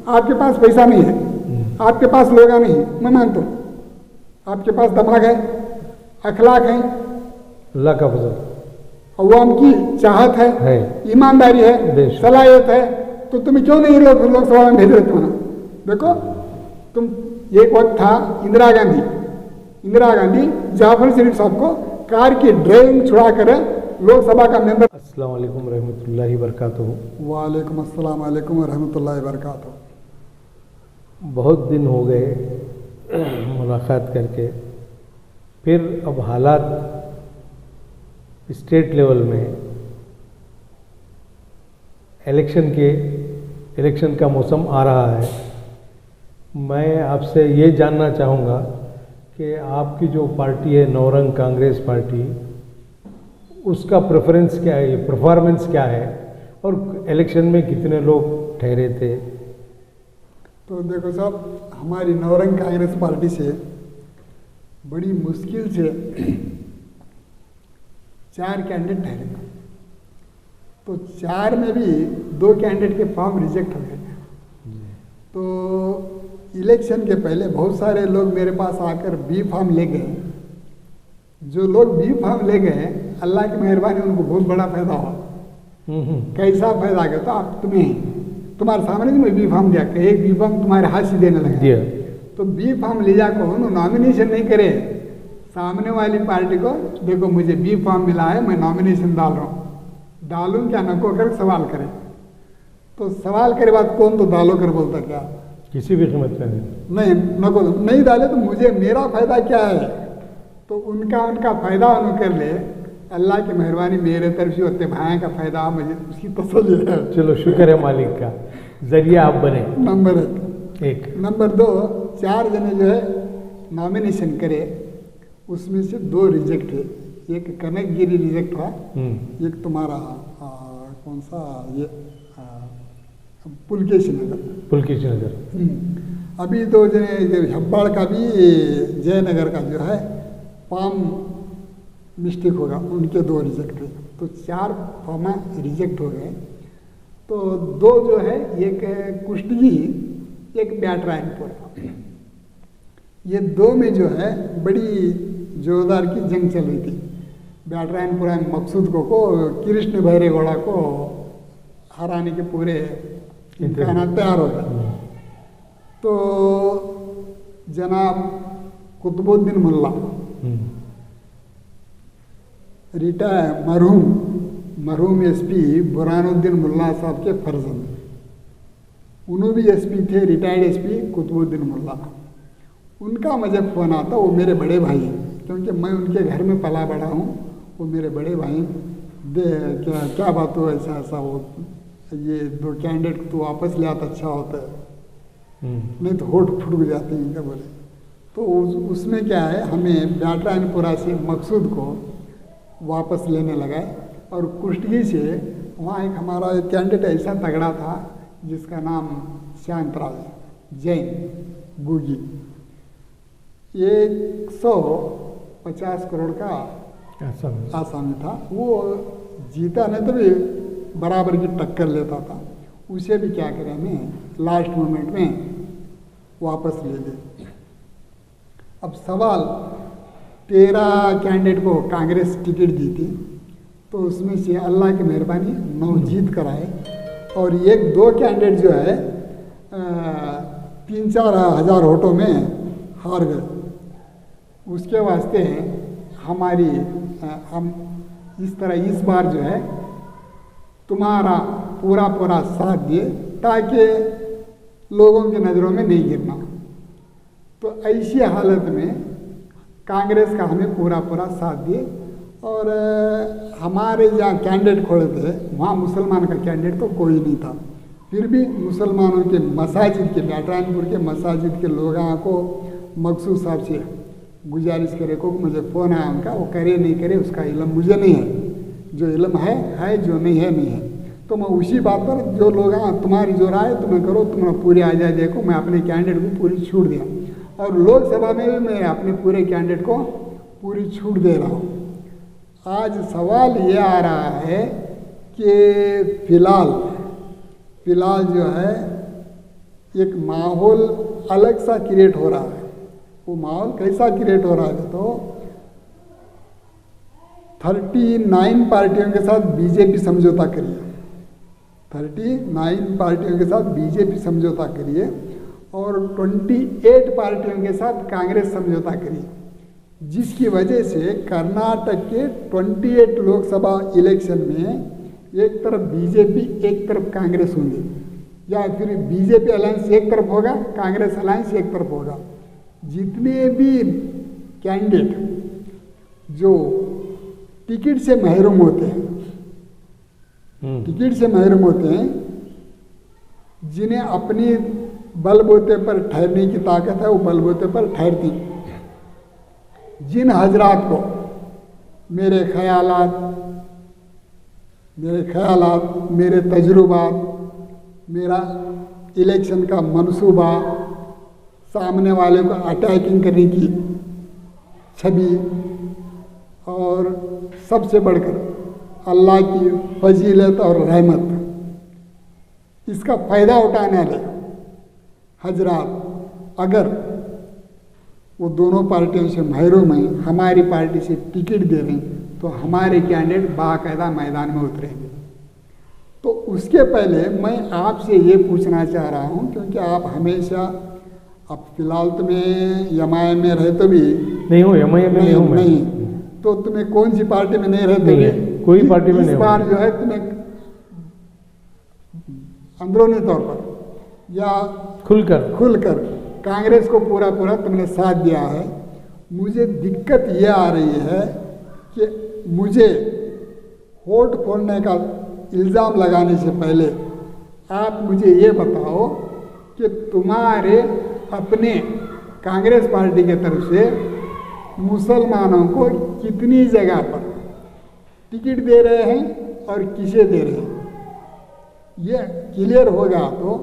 आपके पास पैसा नहीं है, आपके पास लोग नहीं है, मैं मानता हूँ। आपके पास दिमाग है, अखलाक है, अल्लाह का फजल, अवाम की चाहत है, ईमानदारी है, सलाहियत है, तो तुम्हें क्यों नहीं लोकसभा में भेज रहे थे ना? देखो तुम, एक वक्त था इंदिरा गांधी जाफर शरीफ साहब को कार की ड्राइविंग छुड़ा कर लोकसभा का मेंबर। अस्सलाम वालेकुम रहमतुल्लाहि बरकातहू। वालेकुम अस्सलाम वालेकुम रहमतुल्लाहि बरकातहू। बहुत दिन हो गए मुलाकात करके, फिर अब हालात स्टेट लेवल में इलेक्शन का मौसम आ रहा है। मैं आपसे ये जानना चाहूँगा कि आपकी जो पार्टी है नौरंग कांग्रेस पार्टी, उसका प्रेफरेंस क्या है, परफॉर्मेंस क्या है, और इलेक्शन में कितने लोग ठहरे थे? तो देखो साहब, हमारी नौरंग कांग्रेस पार्टी से बड़ी मुश्किल से 4 कैंडिडेट ठहरे, तो 4 में भी 2 कैंडिडेट के फॉर्म रिजेक्ट हो गए। तो इलेक्शन के पहले बहुत सारे लोग मेरे पास आकर बी फॉर्म ले गए। जो लोग बी फॉर्म ले गए, अल्लाह की मेहरबानी उनको बहुत बड़ा फायदा हुआ। कैसा फायदा गया? तो आप तुम्हारे सामने मैं बी फॉर्म दिया, एक बी फॉर्म तुम्हारे हाथ से देने लगा। तो बी फॉर्म ले जाकर उन्होंने नॉमिनेशन नहीं करे, सामने वाली पार्टी को देखो मुझे बी फॉर्म मिला है, मैं नॉमिनेशन डाल रहा हूँ, डालूं क्या नको कर सवाल करे। तो सवाल करे बात कौन तो डालो कर बोलता क्या? किसी भी कीमत पे नहीं, नको नहीं डाले तो मुझे मेरा फायदा क्या है? तो उनका फायदा उन्होंने कर ले। अल्लाह की मेहरबानी मेरे तरफ से होते भाई का फायदा मुझे उसकी तसल्ली है। चलो शुक्र है मालिक का, जरिया आप बने। नंबर 1। नंबर 2, 4 जने जो है नॉमिनेशन करे, उसमें से 2 रिजेक्ट है। एक कनकगिरी रिजेक्ट हुआ, एक तुम्हारा कौन सा ये पुलकेशी नगर। अभी 2 जने हब्बाड़ का भी, जयनगर का जो है पाम मिस्टेक होगा, उनके 2 रिजेक्ट हुए। तो 4 फॉर्म रिजेक्ट हो गए। तो 2 जो है, एक कुष्टगी, एक बैटरायनपुर। ये 2 में जो है बड़ी जोरदार की जंग चल रही थी। बैटरायनपुरा में मकसूद को कृष्ण भैरेगौड़ा को हराने के पूरे इम्कान तैयार हो गए। तो जनाब कुतुबुद्दीन मुल्ला, रिटायर मरहूम एसपी बुरहानुद्दीन मुल्ला साहब के फर्जंद, उन्होंने भी एसपी थे, रिटायर्ड एसपी कुतुबुद्दीन मुल्ला। उनका मुझे फ़ोन आता, वो मेरे बड़े भाई हैं, क्योंकि मैं उनके घर में पला बड़ा हूँ। वो मेरे बड़े भाई, क्या बात हो, ऐसा हो, ये 2 कैंडिडेट तो वापस ले आता अच्छा होता है, नहीं तो होठ फुट जाते हैं क्या बोले। तो उसमें क्या है, हमें बैटरायनपुरा से मकसूद को वापस लेने लगा, और कुष्टगी से वहाँ एक हमारा एक कैंडिडेट ऐसा तगड़ा था जिसका नाम शांतराज जैन गुगी, 150 करोड़ का आसामी था। वो जीता नहीं तो भी बराबर की टक्कर लेता था। उसे भी क्या करें, हमें लास्ट मोमेंट में वापस ले ले। अब सवाल, 13 कैंडिडेट को कांग्रेस टिकट दी थी, तो उसमें से अल्लाह की मेहरबानी 9 जीत कर आए, और 1-2 कैंडिडेट जो है 3-4 हज़ार वोटों में हार गए। उसके वास्ते हम इस तरह इस बार जो है तुम्हारा पूरा साथ दिए, ताकि लोगों की नज़रों में नहीं गिरना। तो ऐसी हालत में कांग्रेस का हमें पूरा साथ दिए। और हमारे जहाँ कैंडिडेट खोले थे, वहाँ मुसलमान का कैंडिडेट तो कोई नहीं था। फिर भी मुसलमानों के मसाजिद के, बैटरायनपुर के मसाजिद के लोगों को मकसूद साहब से गुजारिश करे को मुझे फ़ोन आया उनका, वो करे नहीं करे उसका इल्म मुझे नहीं है, जो इल्म है, जो नहीं है। तो मैं उसी बात पर, जो लोग तुम्हारी जो राय तुम्हें करो, तुम्हें पूरी आज़ादी देखो, मैं अपने कैंडिडेट को पूरी छूट दिया, और लोकसभा में भी मैं अपने पूरे कैंडिडेट को पूरी छूट दे रहा हूँ। आज सवाल ये आ रहा है कि फ़िलहाल जो है एक माहौल अलग सा क्रिएट हो रहा है। वो माहौल कैसा क्रिएट हो रहा है तो 39 पार्टियों के साथ बीजेपी समझौता करिए, 39 पार्टियों के साथ बीजेपी समझौता करिए और 28 पार्टियों के साथ कांग्रेस समझौता करिए, जिसकी वजह से कर्नाटक के 28 लोकसभा इलेक्शन में एक तरफ बीजेपी एक तरफ कांग्रेस होंगे, या फिर बीजेपी अलायंस एक तरफ होगा, कांग्रेस अलायंस एक तरफ होगा। जितने भी कैंडिडेट जो टिकट से महरूम होते हैं, टिकट से महरूम होते हैं, जिन्हें अपनी बलबूते पर ठहरने की ताकत है वो बलबूते पर ठहरती, जिन हजरात को मेरे ख्यालात, मेरे तजुर्बात, मेरा इलेक्शन का मंसूबा, सामने वाले को अटैकिंग करने की छवि और सबसे बढ़कर अल्लाह की फजीलत और रहमत, इसका फ़ायदा उठाने वाले हजरात अगर वो दोनों पार्टियों से महरूम हैं, हमारी पार्टी से टिकट दे रहे हैं, तो हमारे कैंडिडेट बाकायदा मैदान में उतरेंगे। तो उसके पहले मैं आपसे ये पूछना चाह रहा हूँ, क्योंकि आप हमेशा, अब फिलहाल तुम्हें एमआईएम में रहते भी नहीं हो, एमआईएम में नहीं, तो तुम्हें कौन सी पार्टी में नहीं रहते नहीं, कोई पार्टी में नहीं। इस बार जो है तुम्हें अंदरूनी तौर पर या खुलकर कांग्रेस को पूरा तुमने साथ दिया है। मुझे दिक्कत ये आ रही है कि मुझे वोट फोड़ने का इल्ज़ाम लगाने से पहले आप मुझे ये बताओ कि तुम्हारे अपने कांग्रेस पार्टी के तरफ से मुसलमानों को कितनी जगह पर टिकट दे रहे हैं और किसे दे रहे हैं। ये क्लियर होगा तो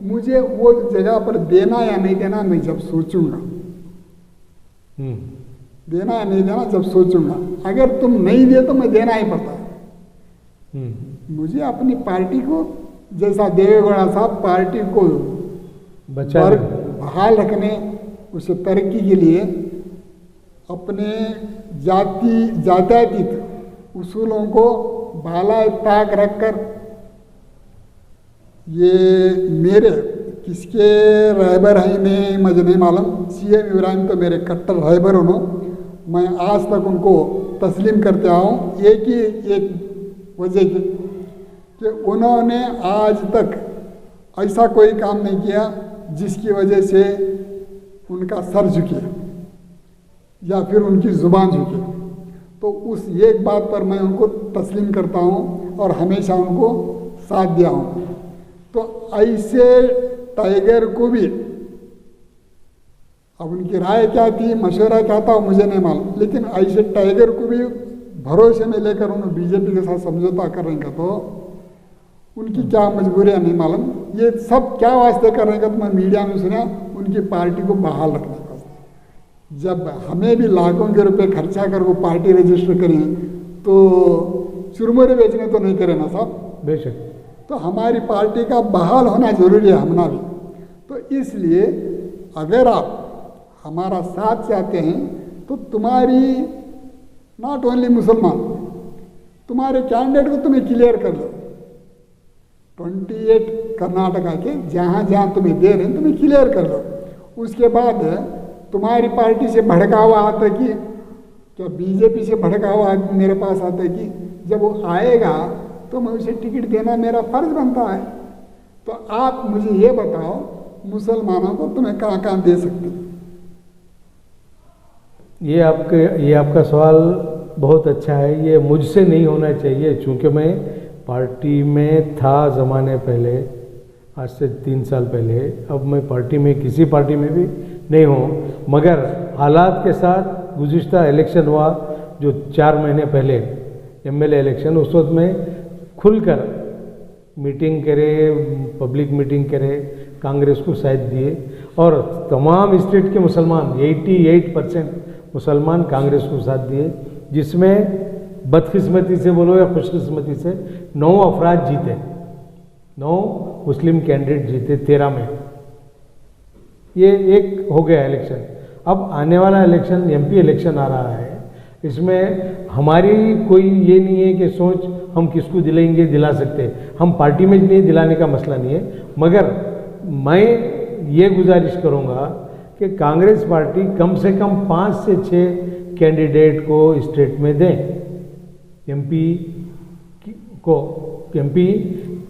मुझे वो जगह पर देना या नहीं देना मैं जब सोचूंगा, देना या नहीं देना जब सोचूंगा। अगर तुम नहीं दे तो मैं देना ही पड़ता है। मुझे अपनी पार्टी को, जैसा देवेगौड़ा साहब पार्टी को बहाल रखने, उसे तरक्की के लिए अपने जात्यातीत उसूलों को बाला ताक रखकर, ये मेरे किसके रहबर हैं इन्हें मुझे नहीं मालूम, सीएम इब्राहिम तो मेरे कट्टर रहबर उन्होंने, मैं आज तक उनको तस्लीम करते आया हूँ एक वजह की कि उन्होंने आज तक ऐसा कोई काम नहीं किया जिसकी वजह से उनका सर झुके या फिर उनकी ज़ुबान झुके। तो उस एक बात पर मैं उनको तस्लीम करता हूँ और हमेशा उनको साथ दिया हूँ। तो ऐसे टाइगर को भी, अब उनकी राय क्या थी, मशवरा क्या था मुझे नहीं मालूम, लेकिन ऐसे टाइगर को भी भरोसे में लेकर उन्होंने बीजेपी के साथ समझौता करने का, तो उनकी क्या मजबूरियाँ नहीं मालूम। ये सब क्या वास्ते करने का तो मैं मीडिया में सुना, उनकी पार्टी को बहाल रखने का वास्ते। जब हमें भी लाखों के रुपए खर्चा कर वो पार्टी रजिस्टर करें तो चुरमुरे बेचने तो नहीं करें ना साहब, बेशक। तो हमारी पार्टी का बहाल होना जरूरी है हमारा भी। तो इसलिए अगर आप हमारा साथ चाहते हैं तो तुम्हारी नॉट ओनली मुसलमान, तुम्हारे कैंडिडेट को तुम्हें क्लियर कर लो। 28 कर्नाटका के जहाँ जहाँ तुम्हें दे रहे हैं तुम्हें क्लियर कर लो। उसके बाद तुम्हारी पार्टी से भड़का हुआ आता कि क्या बीजेपी से भड़का हुआ आदमी मेरे पास आता है कि जब वो आएगा तो मैं उसे टिकट देना मेरा फर्ज बनता है। तो आप मुझे ये बताओ मुसलमानों को तुम्हें कहाँ कहाँ दे सकते हैं? ये आपका सवाल बहुत अच्छा है। ये मुझसे नहीं होना चाहिए, चूँकि मैं पार्टी में था ज़माने पहले, आज से 3 साल पहले। अब मैं पार्टी में, किसी पार्टी में भी नहीं हूँ, मगर हालात के साथ गुज़िश्ता इलेक्शन हुआ जो 4 महीने पहले एमएलए इलेक्शन, उस वक्त में खुलकर मीटिंग करे, पब्लिक मीटिंग करे, कांग्रेस को साथ दिए और तमाम स्टेट के मुसलमान 88% मुसलमान कांग्रेस को साथ दिए, जिसमें बदकिस्मती से बोलो या खुशकिस्मती से 9 अफराद जीते, 9 मुस्लिम कैंडिडेट जीते 13 में। ये एक हो गया इलेक्शन। अब आने वाला इलेक्शन एमपी इलेक्शन आ रहा है, इसमें हमारी कोई ये नहीं है कि सोच हम किसको दिलाएंगे, दिला सकते हैं, हम पार्टी में नहीं दिलाने का मसला नहीं है। मगर मैं ये गुजारिश करूँगा कि कांग्रेस पार्टी कम से कम 5 से 6 कैंडिडेट को स्टेट में दें, एमपी को, एमपी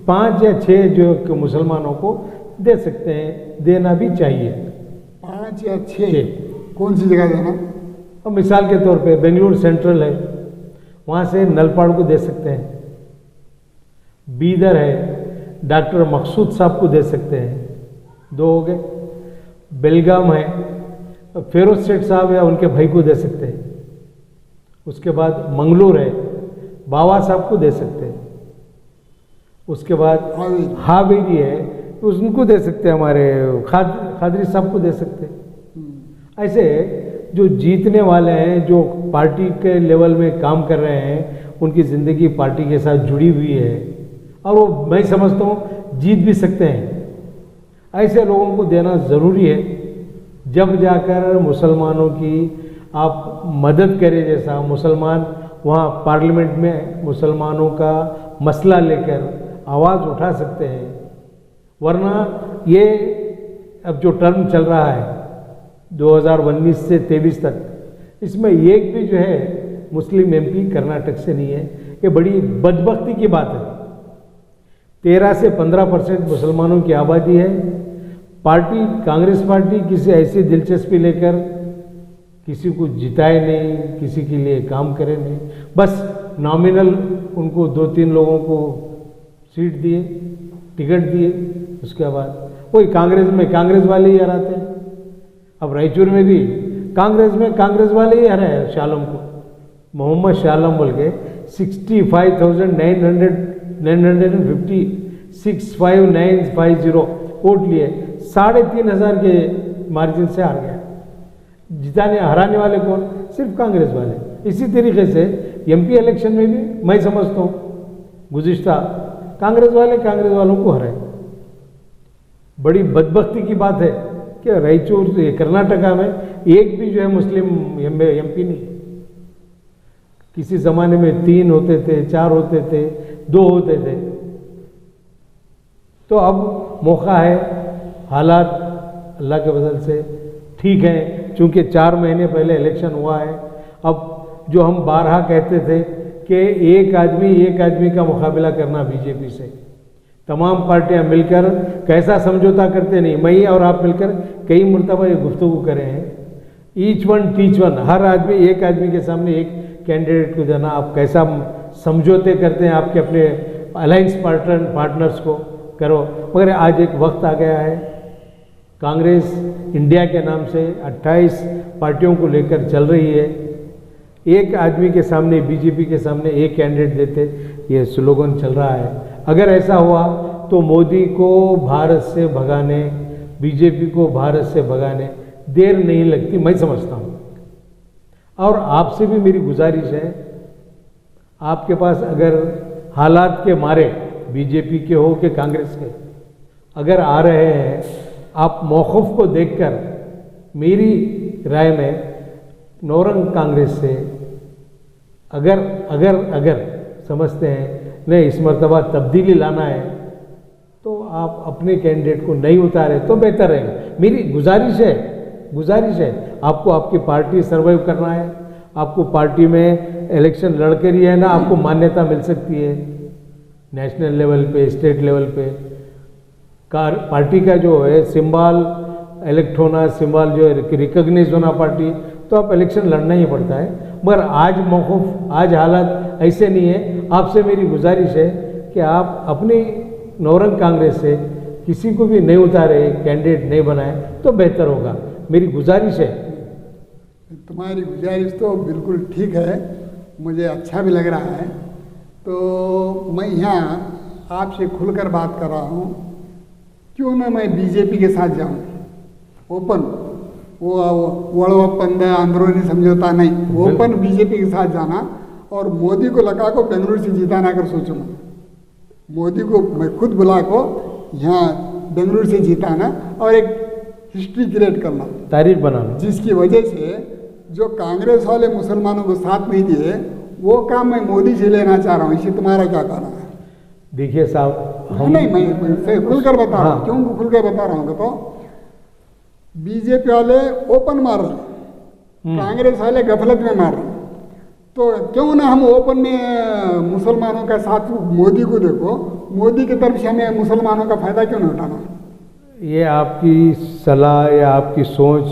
5 या 6 जो मुसलमानों को दे सकते हैं, देना भी चाहिए। 5 या 6 कौन सी जगह देना? अब मिसाल के तौर पे बेंगलुरु सेंट्रल है, वहाँ से नलपाड़ को दे सकते हैं, बीदर है, डॉक्टर मकसूद साहब को दे सकते हैं, 2 हो गए। बेलगाम है, फेरोज सेठ साहब या उनके भाई को दे सकते हैं। उसके बाद मंगलूर है, बाबा साहब को दे सकते हैं। उसके बाद हावेरी है, उनको दे सकते हैं, हमारे खादरी साहब को दे सकते हैं। ऐसे जो जीतने वाले हैं, जो पार्टी के लेवल में काम कर रहे हैं, उनकी ज़िंदगी पार्टी के साथ जुड़ी हुई है और वो मैं समझता हूँ जीत भी सकते हैं, ऐसे लोगों को देना ज़रूरी है। जब जाकर मुसलमानों की आप मदद करें, जैसा मुसलमान वहाँ पार्लियामेंट में मुसलमानों का मसला लेकर आवाज़ उठा सकते हैं। वरना ये अब जो टर्म चल रहा है 2019 से 23 तक, इसमें एक भी जो है मुस्लिम एमपी कर्नाटक से नहीं है। ये बड़ी बदबख्ती की बात है। 13 से 15% मुसलमानों की आबादी है। पार्टी, कांग्रेस पार्टी किसी ऐसी दिलचस्पी लेकर किसी को जिताए नहीं, किसी के लिए काम करे नहीं, बस नॉमिनल उनको 2-3 लोगों को सीट दिए, टिकट दिए, उसके बाद वही कांग्रेस में कांग्रेस वाले ही हराते हैं। अब रायचूर में भी कांग्रेस वाले ही हराए हैं शालम को, मोहम्मद शालम बोल के 65,950 वोट लिए, 3,500 के मार्जिन से हार गया। हराने वाले कौन? सिर्फ कांग्रेस वाले। इसी तरीके से एमपी इलेक्शन में भी मैं समझता हूँ गुज़िश्ता कांग्रेस वालों को हराए। बड़ी बदबख्ती की बात है कि रायचूर कर्नाटका में एक भी जो है मुस्लिम एमपी नहीं। किसी ज़माने में 3 होते थे, 4 होते थे, 2 होते थे। तो अब मौका है, हालात अल्लाह के फजल से ठीक हैं, चूँकि 4 महीने पहले इलेक्शन हुआ है। अब जो हम बारहा कहते थे कि एक आदमी का मुकाबला करना बीजेपी से, तमाम पार्टियां मिलकर कैसा समझौता करते नहीं, मैं और आप मिलकर कई मरतबा ये गुफ्तगू करें हैं। ईच वन टीच वन, हर आदमी एक आदमी के सामने एक कैंडिडेट को देना, आप कैसा समझौते करते हैं आपके अपने अलायंस पार्टनर्स को करो। मगर आज एक वक्त आ गया है, कांग्रेस इंडिया के नाम से 28 पार्टियों को लेकर चल रही है। एक आदमी के सामने, बीजेपी के सामने एक कैंडिडेट देते, ये स्लोगन चल रहा है। अगर ऐसा हुआ तो मोदी को भारत से भगाने, बीजेपी को भारत से भगाने देर नहीं लगती, मैं समझता हूँ। और आपसे भी मेरी गुजारिश है, आपके पास अगर हालात के मारे, बीजेपी के हो कि कांग्रेस के, अगर आ रहे हैं, आप मौक़िफ़ को देखकर मेरी राय में नौरंग कांग्रेस से अगर समझते हैं नहीं इस मरतबा तब्दीली लाना है, तो आप अपने कैंडिडेट को नहीं उतारे तो बेहतर रहेगा। मेरी गुजारिश है, आपको आपकी पार्टी सर्वाइव करना है, आपको पार्टी में इलेक्शन लड़कर ही है ना आपको मान्यता मिल सकती है नेशनल लेवल पे, स्टेट लेवल पे। पार्टी का जो है सिंबल इलेक्ट होना, सिंबल जो है रिकॉग्नाइज होना पार्टी, तो आप इलेक्शन लड़ना ही पड़ता है। मगर आज मौक़िफ़, आज हालात ऐसे नहीं है। आपसे मेरी गुजारिश है कि आप अपनी नौरंग कांग्रेस से किसी को भी नहीं उतारे, कैंडिडेट नहीं बनाए तो बेहतर होगा, मेरी गुजारिश है। तुम्हारी गुजारिश तो बिल्कुल ठीक है, मुझे अच्छा भी लग रहा है। तो मैं यहाँ आपसे खुलकर बात कर रहा हूँ, क्यों ना मैं बीजेपी के साथ जाऊँ ओपन, वो वड़वप्पंद अंदरूनी समझौता नहीं, ओपन बीजेपी के साथ जाना और मोदी को लगा को बेंगलुरु से जिताना कर सोचूंगा। मोदी को मैं खुद बुला को यहाँ बेंगलुरु से जिताना और एक हिस्ट्री क्रिएट करना, तारीख बनाना, जिसकी वजह से जो कांग्रेस वाले मुसलमानों को साथ नहीं दिए वो काम मैं मोदी से लेना चाह रहा हूँ। इसी तुम्हारा क्या कहना है? देखिए साहब, हम नहीं मैं खुलकर बता रहा हूँ। हाँ। क्यों खुलकर बता रहा हूँ? तो बीजेपी वाले ओपन मार रहे हैं, कांग्रेस वाले गफलत में मार रहे हैं। तो क्यों ना हम ओपन में मुसलमानों का साथ, मोदी को देखो, मोदी की तरफ से हमें मुसलमानों का फायदा क्यों नहीं उठाना? ये आपकी सलाह या आपकी सोच,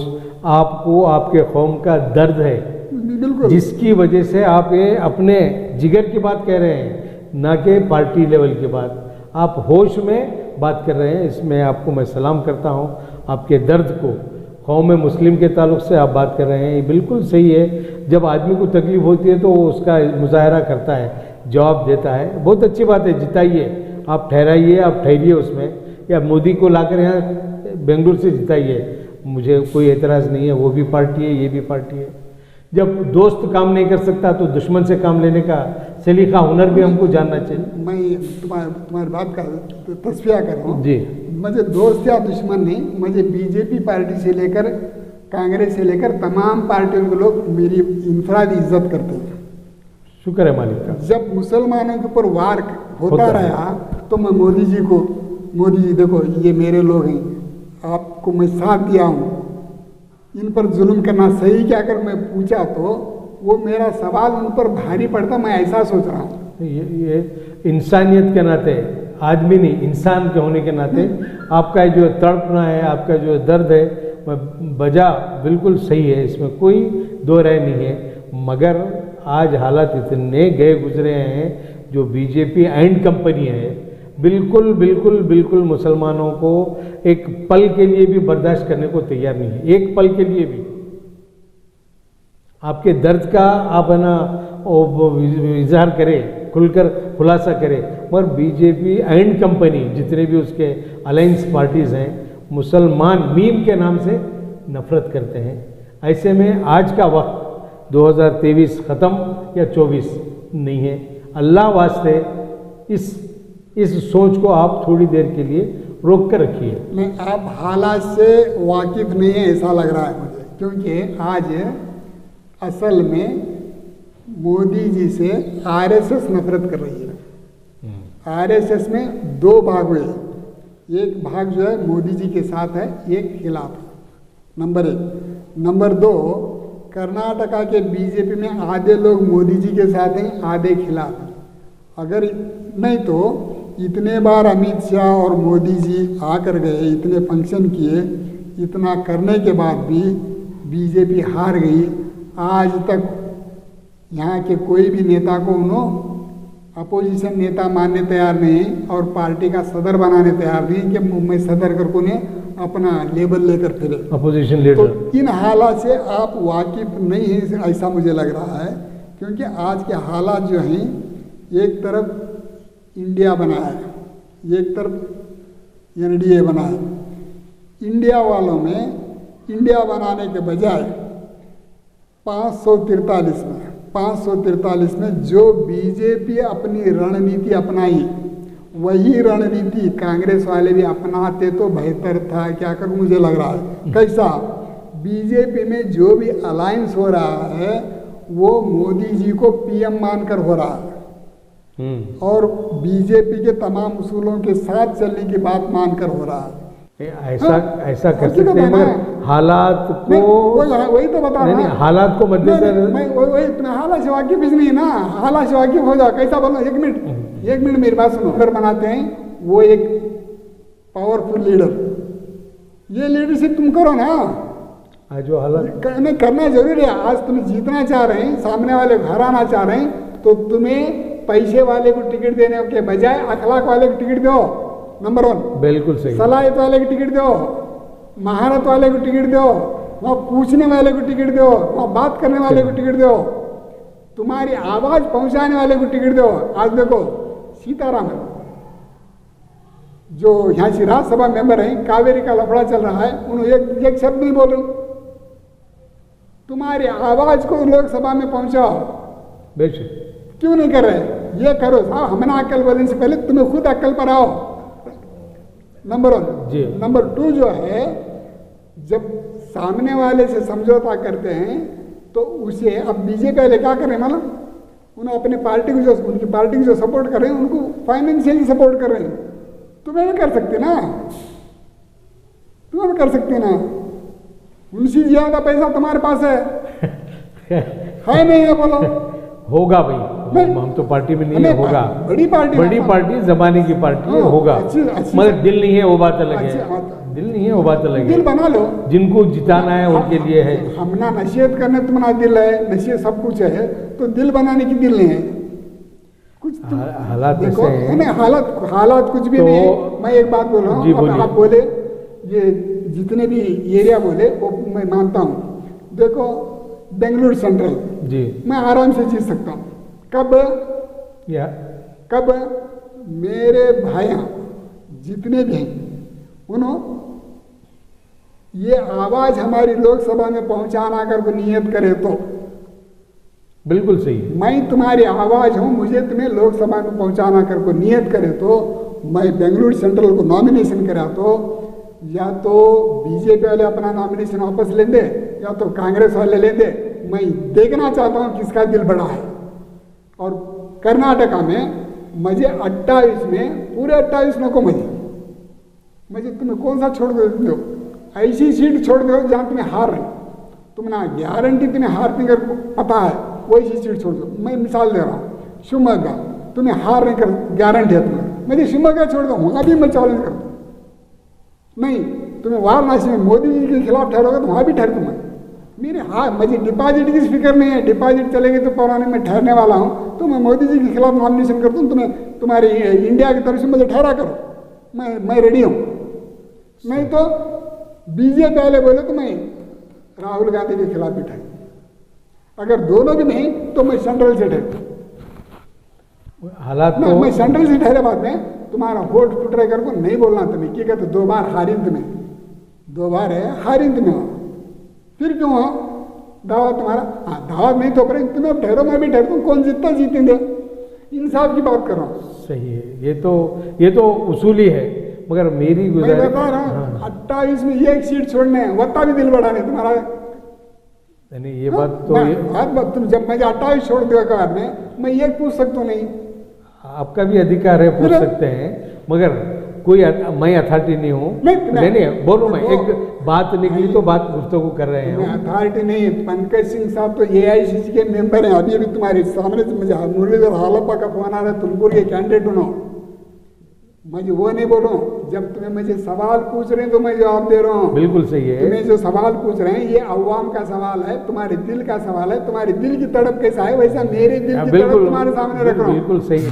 आपको आपके कौम का दर्द है, बिल्कुल, जिसकी वजह से आप ये अपने जिगर की बात कह रहे हैं, ना कि पार्टी लेवल की बात। आप होश में बात कर रहे हैं, इसमें आपको मैं सलाम करता हूँ। आपके दर्द को, कौम मुस्लिम के ताल्लुक से आप बात कर रहे हैं, ये बिल्कुल सही है। जब आदमी को तकलीफ होती है तो वो उसका मुजाहरा करता है, जवाब देता है, बहुत अच्छी बात है। जिताइए, आप ठहराइए, आप ठहरिए उसमें, या मोदी को लाकर यहाँ बेंगलुरु से जिताइए, मुझे कोई एतराज़ नहीं है। वो भी पार्टी है, ये भी पार्टी है। जब दोस्त काम नहीं कर सकता तो दुश्मन से काम लेने का सलीका, हुनर भी हमको जानना चाहिए। मैं तुम्हारी बात का तस्वीर कर रहा हूँ जी, मुझे दोस्त या दुश्मन नहीं, मुझे बीजेपी पार्टी से लेकर कांग्रेस से लेकर तमाम पार्टियों के लोग मेरी इंफरादी इज्जत करते हैं। शुक्र है मालिक का। जब मुसलमानों के ऊपर वार होता है। रहा तो मैं मोदी जी को, मोदी जी देखो ये मेरे लोग हैं, आपको मैं साथ दिया हूँ, इन पर जुल्म करना सही क्या? अगर मैं पूछा तो वो मेरा सवाल उन पर भारी पड़ता, मैं ऐसा सोच रहा हूँ। ये इंसानियत के नाते, आदमी नहीं इंसान के होने के नाते आपका जो तड़पना है, आपका जो दर्द है, बजा बिल्कुल सही है, इसमें कोई दो राय नहीं है। मगर आज हालात इतने गए गुजरे हैं, जो बीजेपी एंड कंपनी है, बिल्कुल बिल्कुल बिल्कुल मुसलमानों को एक पल के लिए भी बर्दाश्त करने को तैयार नहीं है, एक पल के लिए भी। आपके दर्द का आप है ना इजहार करें, खुलकर खुलासा करें, मगर बीजेपी एंड कंपनी जितने भी उसके अलायंस पार्टीज़ हैं, मुसलमान मीम के नाम से नफरत करते हैं। ऐसे में आज का वक्त 2023 ख़त्म या 24 नहीं है। अल्लाह वास्ते इस सोच को आप थोड़ी देर के लिए रोक कर रखिए। नहीं, आप हालात से वाकिफ नहीं है ऐसा लग रहा है मुझे, क्योंकि आज असल में मोदी जी से आरएसएस नफरत कर रही है। आरएसएस में दो भाग हुए, एक भाग जो है मोदी जी के साथ है, एक खिलाफ है, नंबर 1। नंबर 2, कर्नाटका के बीजेपी में आधे लोग मोदी जी के साथ हैं, आधे खिलाफ हैं। अगर नहीं तो इतने बार अमित शाह और मोदी जी आकर गए, इतने फंक्शन किए, इतना करने के बाद भी बीजेपी हार गई। आज तक यहाँ के कोई भी नेता को उन्होंने अपोजिशन नेता मानने तैयार नहीं, और पार्टी का सदर बनाने तैयार नहीं कि मैं सदर करके उन्हें अपना लेबल लेकर फिरे अपोजिशन लीडर। तो इन हालात से आप वाकिफ नहीं हैं ऐसा मुझे लग रहा है, क्योंकि आज के हालात जो हैं, एक तरफ इंडिया बना है, एक तरफ एनडीए बना है। इंडिया वालों में इंडिया बनाने के बजाय 543 में जो बीजेपी अपनी रणनीति अपनाई, वही रणनीति कांग्रेस वाले भी अपनाते तो बेहतर था क्या? कर मुझे लग रहा है कैसा, बीजेपी में जो भी अलायंस हो रहा है वो मोदी जी को पीएम मानकर हो रहा है, और बीजेपी के तमाम उसूलों के साथ चलने की बात मानकर हो रहा है। ऐसा कर सकते हैं, मगर हालात को वही तो बता रहा हूं। हालात को मद्देनजर वही हालात से वाकिफ नहीं है ना, हालात से वाकिफ हो जाओ। कैसा बोलो, एक मिनट मेरी बात सुनो। अगर बनाते हैं वो एक पावरफुल लीडर, ये लीडरशिप तुम करो ना। जो हालात करना जरूरी है। आज तुम जीतना चाह रहे हैं, सामने वाले को हराना चाह रहे हैं, तो तुम्हें पैसे वाले को टिकट देने के बजाय अखलाक वाले को टिकट दो, नंबर 1। बिल्कुल सही। सलाहियत वाले को टिकट दो, महारत वाले को टिकट दो, वहाँ पूछने वाले को टिकट दो, वहाँ बात करने वाले को टिकट दो, तुम्हारी आवाज पहुंचाने वाले को टिकट दो। आज देखो सीताराम जो यहाँ से राज्यसभा मेंबर हैं, कावेरी का लफड़ा चल रहा है, उन्होंने एक शब्द नहीं बोले। तुम्हारी आवाज को लोकसभा में पहुंचाओ, बेशक क्यों नहीं कर रहे? ये करो साहब, हमने अक्ल बोलने से पहले तुम्हें खुद अक्ल पर आओ, नंबर 1 जी। नंबर 2 जो है, जब सामने वाले से समझौता करते हैं तो उसे अब बीजेपी वाले क्या कर रहे हैं मालूम, उन्हें अपने पार्टी को जो उनकी पार्टी को जो सपोर्ट कर रहे हैं उनको फाइनेंशियली सपोर्ट कर रहे हैं। तुम्हें भी कर सकते ना, तुम्हें भी कर सकते ना, उनसे ज्यादा पैसा तुम्हारे पास है नहीं है, बोलो। होगा भाई, हम तो पार्टी में नहीं है, होगा। बड़ी पार्टी जमाने की पार्टी है, होगा। मगर दिल नहीं है वो बात अलग है, दिल नहीं है वो बात अलग है। दिल बना लो, जिनको जिताना है उनके लिए है। हम ना नसीहत करने तुम्हारा दिल है, नसीहत सब कुछ है, तो दिल बनाने की दिल नहीं है। कुछ हालात ऐसे हैं। नहीं, हालात कुछ भी नहीं है। मैं एक बात बोल रहा हूँ, आप बोले ये जितने भी एरिया बोले वो मैं मानता हूँ। देखो बेंगलुरु सेंट्रल जी मैं आराम से जीत सकता हूँ। कब मेरे भाइयाँ जितने भी हैं उन्होंने ये आवाज हमारी लोकसभा में पहुंचाना कर को नियत करे तो बिल्कुल सही है। मैं तुम्हारी आवाज हूं, मुझे तुम्हें लोकसभा में पहुंचाना कर को नियत करे तो मैं बेंगलुरु सेंट्रल को नॉमिनेशन करा तो या तो बीजेपी वाले अपना नॉमिनेशन वापस ले दे या तो कांग्रेस वाले ले दे। मैं देखना चाहता हूं किसका दिल बड़ा है। और कर्नाटका में मुझे 28 में पूरे 28 नको मुझे तुम्हें कौन सा छोड़ दो, ऐसी सीट छोड़ दो जहाँ तुम्हें हार रही, तुम ना गारंटी तुम्हें हारने का पता है, वैसी सीट छोड़ दो। मैं मिसाल दे रहा हूँ, शिवमोगा तुम्हें हार नहीं कर गारंटी है तुम्हें, मुझे शिवमोगा छोड़ दो, वहाँ भी मैं चैलेंज कर दूँ। नहीं तुम्हें वाराणसी में मोदी जी के खिलाफ ठहरोगे तो वहाँ भी ठहर दूँगा। मेरे हाँ मुझे डिपॉजिट की फिक्र नहीं है, डिपॉजिट चलेगी तो पुराने में ठहरने वाला हूँ, तो मैं मोदी जी के खिलाफ नॉमिनेशन कर दूँ, तुम्हें तुम्हारे इंडिया की तरफ से मुझे ठहरा करो, मैं रेडी हूँ। नहीं तो बीजेपी वाले बोले तो मैं राहुल गांधी के खिलाफ भी ठहरूं, अगर दोनों भी नहीं तो मैं सेंट्रल से ठहरूं। हालात तो मैं सेंट्रल से ठहरे बाद में तुम्हारा वोट फुट रहे कर को नहीं बोलना तुम्हें, क्या कहते 2 बार हारिंद में, 2 बार है हारिंद में हो, फिर क्यों हो दावा तुम्हारा। हाँ दावा नहीं तो पर तुम्हें ठहरो, मैं भी ठहरता हूँ, कौन जीतता जीतेंगे, इंसाफ की बात कर रहा हूँ। सही है, ये तो उसूली है, मगर मेरी मैं बता रहा हूँ 28 में एक सीट छोड़ने वत्ता भी दिल बढ़ाने तुम्हारा। नहीं ये बात तो तुम जब मैं 28 छोड़ देगा के बाद में मैं एक पूछ सकता हूँ नहीं, आपका भी अधिकार है पूछ सकते हैं, मगर कोई मैं अथॉरिटी नहीं हूँ। नहीं बोलो, मैं एक बात निकली तो बात गुफ्तगू कर रहे हैं। अथॉरिटी नहीं, पंकज सिंह साहब तो AICC के मेंबर हैं, अभी तुम्हारे सामने से मुझे मुरलीधर हालप्पा का फोन आ रहा है, तुमपुर के कैंडिडेट हो, मैं वो नहीं बोल रहा हूँ। जब तुम्हें मुझे सवाल पूछ रहे हैं तो मैं जवाब दे रहा हूँ। बिल्कुल सही है। तुम्हें जो सवाल पूछ रहे हैं ये अवाम का सवाल है, तुम्हारे दिल का सवाल है, तुम्हारे दिल की तड़प कैसा है वैसा मेरे दिल की तड़प तुम्हारे सामने रख रहा हूँ। बिल्कुल सही।